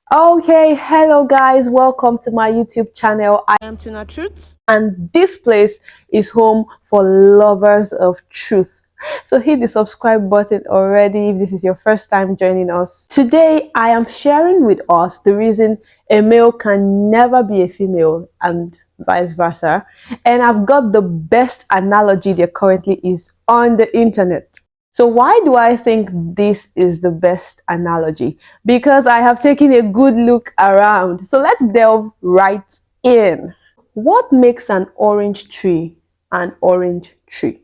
Okay, hello guys, welcome to my YouTube channel. I am Tina Truth, and this place is home for lovers of truth. So hit the subscribe button already if this is your first time joining us. Today, I am sharing with us the reason a male can never be a female and vice versa. And I've got the best analogy there currently is on the internet. So why do I think this is the best analogy? Because I have taken a good look around. So let's delve right in. What makes an orange tree an orange tree?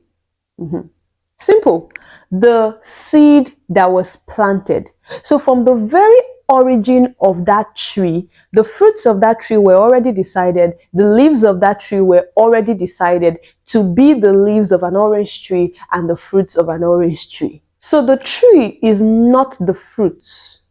Simple. The seed that was planted. So from the very origin of that tree, the fruits of that tree were already decided, the leaves of that tree were already decided to be the leaves of an orange tree and the fruits of an orange tree. So the tree is not the fruits.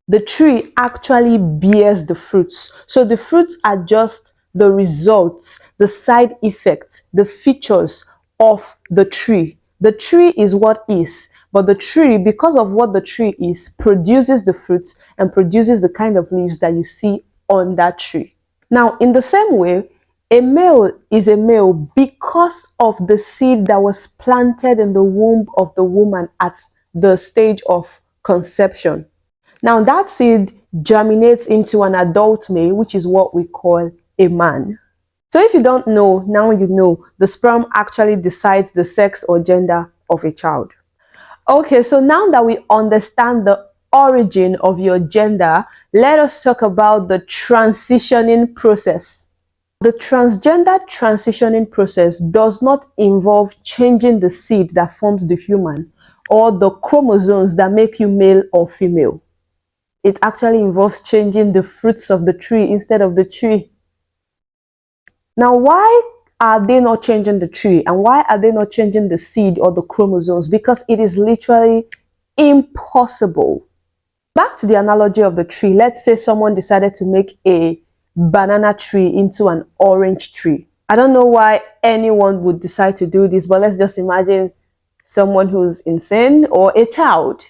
The tree actually bears the fruits. So the fruits are just the results, the side effects, the features of the tree. The tree is what is, but the tree, because of what the tree is, produces the fruits and produces the kind of leaves that you see on that tree. Now, in the same way, a male is a male because of the seed that was planted in the womb of the woman at the stage of conception. Now that seed germinates into an adult male, which is what we call a man. So if you don't know, now you know, the sperm actually decides the sex or gender of a child. Okay, so now that we understand the origin of your gender, let us talk about the transitioning process. The transgender transitioning process does not involve changing the seed that forms the human or the chromosomes that make you male or female. It actually involves changing the fruits of the tree instead of the tree. Now, why are they not changing the tree and why are they not changing the seed or the chromosomes? Because it is literally impossible. Back to the analogy of the tree. Let's say someone decided to make a banana tree into an orange tree. I don't know why anyone would decide to do this, but let's just imagine someone who's insane or a child.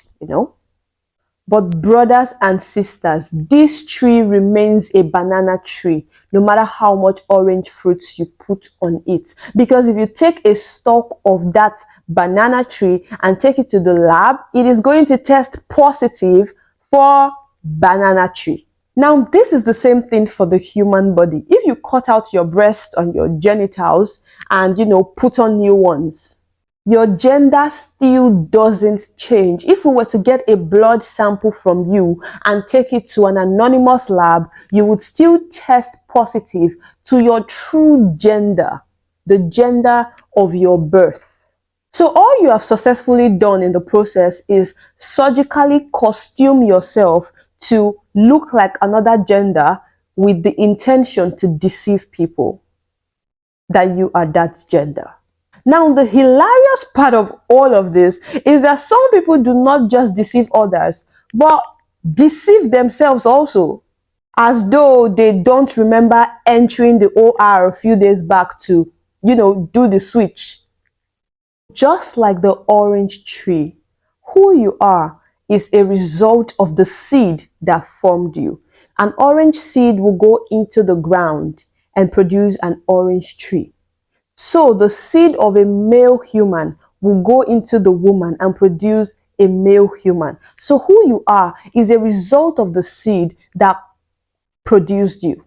But brothers and sisters, this tree remains a banana tree, no matter how much orange fruits you put on it. Because if you take a stalk of that banana tree and take it to the lab, it is going to test positive for banana tree. Now, this is the same thing for the human body. If you cut out your breast and your genitals and, put on new ones, your gender still doesn't change. If we were to get a blood sample from you and take it to an anonymous lab, you would still test positive to your true gender, the gender of your birth. So all you have successfully done in the process is surgically costume yourself to look like another gender with the intention to deceive people that you are that gender. Now, the hilarious part of all of this is that some people do not just deceive others, but deceive themselves also, as though they don't remember entering the OR a few days back to, do the switch. Just like the orange tree, who you are is a result of the seed that formed you. An orange seed will go into the ground and produce an orange tree. So the seed of a male human will go into the woman and produce a male human. So who you are is a result of the seed that produced you.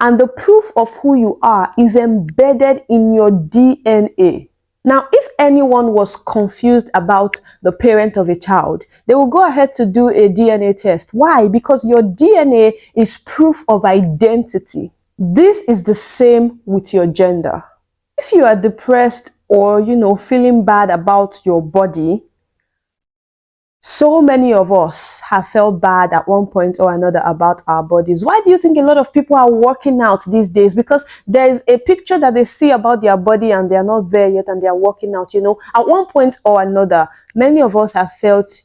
And the proof of who you are is embedded in your DNA. Now, if anyone was confused about the parent of a child, they will go ahead to do a DNA test. Why? Because your DNA is proof of identity. This is the same with your gender. If you are depressed or, feeling bad about your body, so many of us have felt bad at one point or another about our bodies. Why do you think a lot of people are working out these days? Because there is a picture that they see about their body and they are not there yet and they are working out. At one point or another, many of us have felt,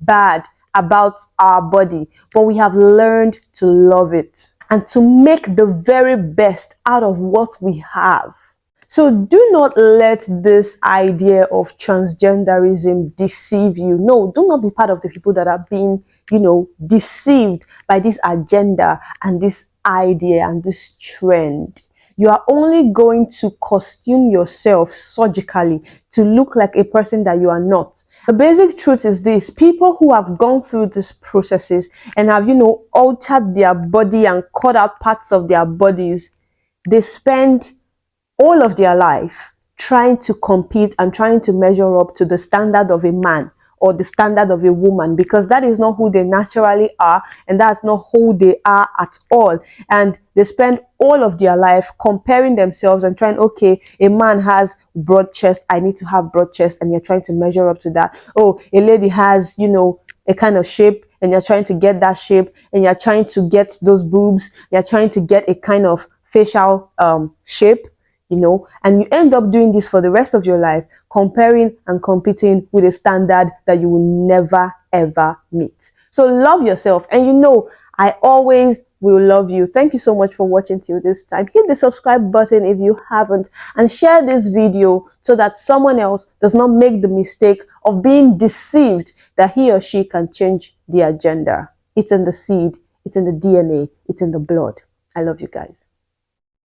bad about our body, but we have learned to love it and to make the very best out of what we have. So do not let this idea of transgenderism deceive you. No, do not be part of the people that are being, deceived by this agenda and this idea and this trend. You are only going to costume yourself surgically to look like a person that you are not. The basic truth is this: people who have gone through these processes and have, altered their body and cut out parts of their bodies, they spend all of their life trying to compete and trying to measure up to the standard of a man or the standard of a woman, because that is not who they naturally are, and that's not who they are at all. And they spend all of their life comparing themselves and trying, okay, a man has broad chest, I need to have broad chest, and you're trying to measure up to that. Oh, a lady has, a kind of shape, and you're trying to get that shape, and you're trying to get those boobs, you're trying to get a kind of facial shape, and you end up doing this for the rest of your life, comparing and competing with a standard that you will never ever meet. So love yourself, and I always will love you. Thank you so much for watching till this time. Hit the subscribe button if you haven't, and share this video so that someone else does not make the mistake of being deceived that he or she can change the agenda. It's in the seed, it's in the DNA, it's in the blood. I love you guys.